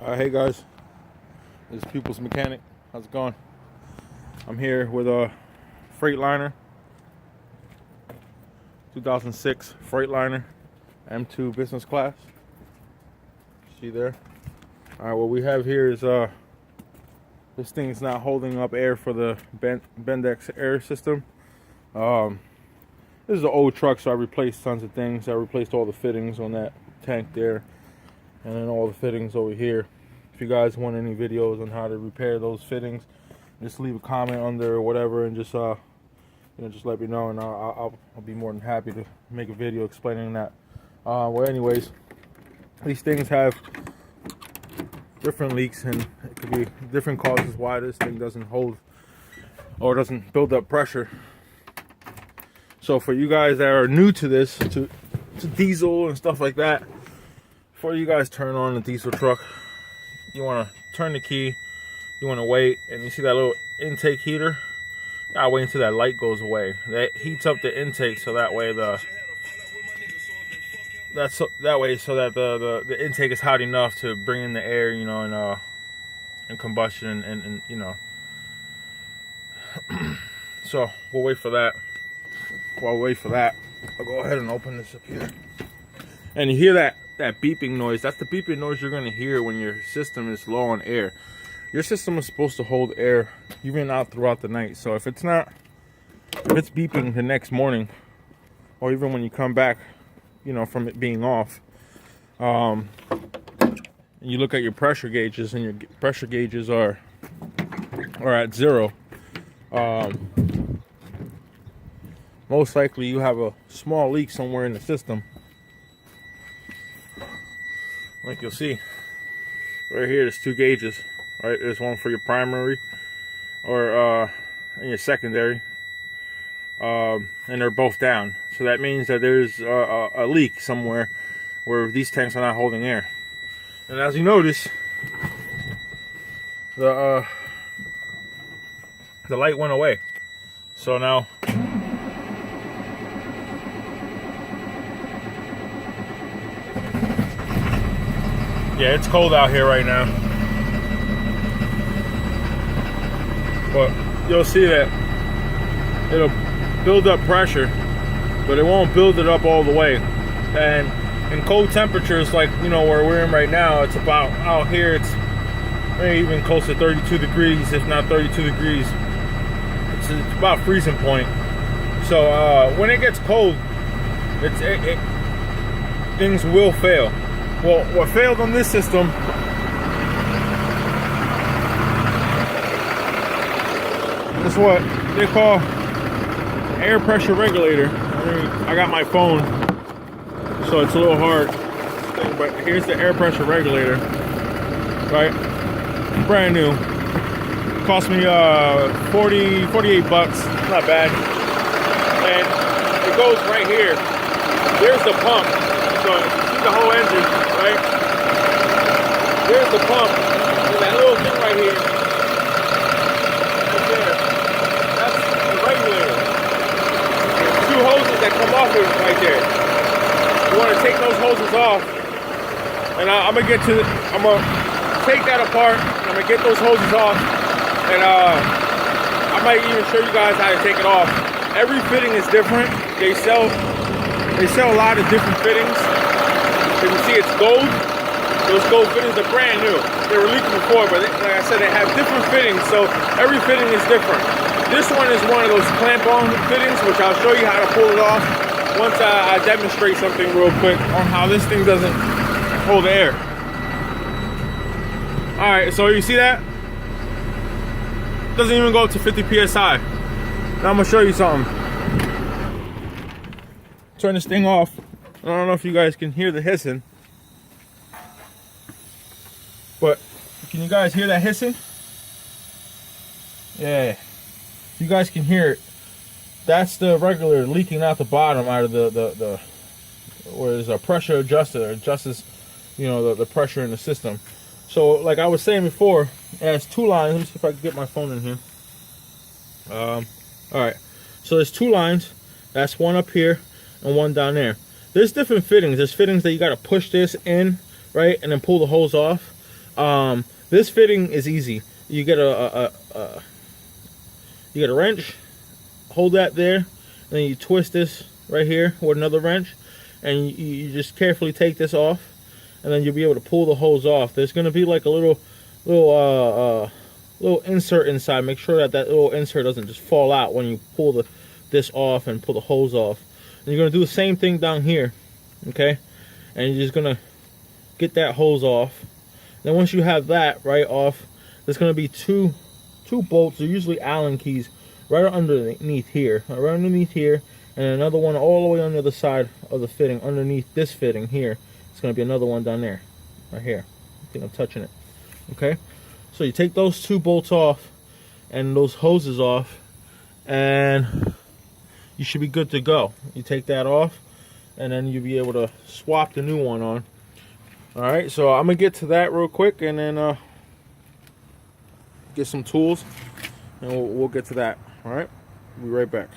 Hey guys, this is Pupil's Mechanic. How's it going? I'm here with a Freightliner, 2006 Freightliner, M2 business class. See there? All right, what we have here is this thing's not holding up air for the Bendix Air system. This is an old truck, so I replaced tons of things. I replaced all the fittings on that tank there, and then all the fittings over here. If you guys want any videos on how to repair those fittings, just leave a comment under or whatever, and just just let me know, and I'll be more than happy to make a video explaining that. Well, anyways, these things have different leaks, and it could be different causes why this thing doesn't hold or doesn't build up pressure. So for you guys that are new to this, to diesel and stuff like that, before you guys turn on the diesel truck, you want to turn the key, you want to wait, and you see that little intake heater? You gotta wait until that light goes away. That heats up the intake, so that way the intake is hot enough to bring in the air, and combustion and so we'll wait for that. While we wait for that, I'll go ahead and open this up here. And you hear that beeping noise. That's the beeping noise you're going to hear when your system is low on air. Your system is supposed to hold air even out throughout the night. So if it's beeping the next morning, or even when you come back, from it being off, and you look at your pressure gauges, and your pressure gauges are at zero, most likely you have a small leak somewhere in the system. Like you'll see right here, there's two gauges, right? There's one for your primary and your secondary, and they're both down. So that means that there's a leak somewhere where these tanks are not holding air. And as you notice, the light went away. So now yeah, it's cold out here right now, but you'll see that it'll build up pressure, but it won't build it up all the way. And in cold temperatures like where we're in right now, it's about, out here it's maybe even close to 32 degrees, if not 32 degrees. It's about freezing point. So when it gets cold, things will fail. Well, what failed on this system is what they call air pressure regulator. I got my phone, so it's a little hard, but here's the air pressure regulator, right? Brand new. Cost me 48 bucks, not bad. And it goes right here. There's the pump. So you see the whole engine, right? There's the pump, and that little thing right here, right there, that's the regulator. There's two hoses that come off it right there. You want to take those hoses off, and I'm gonna take that apart. I'm gonna get those hoses off, and I might even show you guys how to take it off. Every fitting is different. They sell a lot of different fittings. You can see it's gold. Those gold fittings are brand new. They were leaking before, but like I said, they have different fittings, so every fitting is different. This one is one of those clamp-on fittings, which I'll show you how to pull it off once I demonstrate something real quick on how this thing doesn't hold air. All right, so you see that? It doesn't even go up to 50 PSI. Now I'm gonna show you something. Turn this thing off. I don't know if you guys can hear the hissing, but can you guys hear that hissing? Yeah, you guys can hear it. That's the regulator leaking out the bottom, out of the where there's a pressure adjuster that adjusts, the pressure in the system. So like I was saying before, it has two lines. Let me see if I can get my phone in here. All right, so there's two lines. That's one up here and one down there. There's different fittings. There's fittings that you got to push this in, right, and then pull the hose off. This fitting is easy. You get you get a wrench, hold that there, and then you twist this right here with another wrench, and you just carefully take this off, and then you'll be able to pull the hose off. There's going to be like a little insert inside. Make sure that little insert doesn't just fall out when you pull this off and pull the hose off. And you're going to do the same thing down here, okay? And you're just going to get that hose off. Then once you have that right off, there's going to be two bolts. They're usually Allen keys right underneath here, right underneath here, and another one all the way on the other side of the fitting, underneath this fitting here. It's going to be another one down there, right here. I think I'm touching it. Okay, so you take those two bolts off and those hoses off, and you should be good to go. You take that off, and then you'll be able to swap the new one on. All right, so I'm gonna get to that real quick, and then get some tools, and we'll get to that. All right, we'll be right back.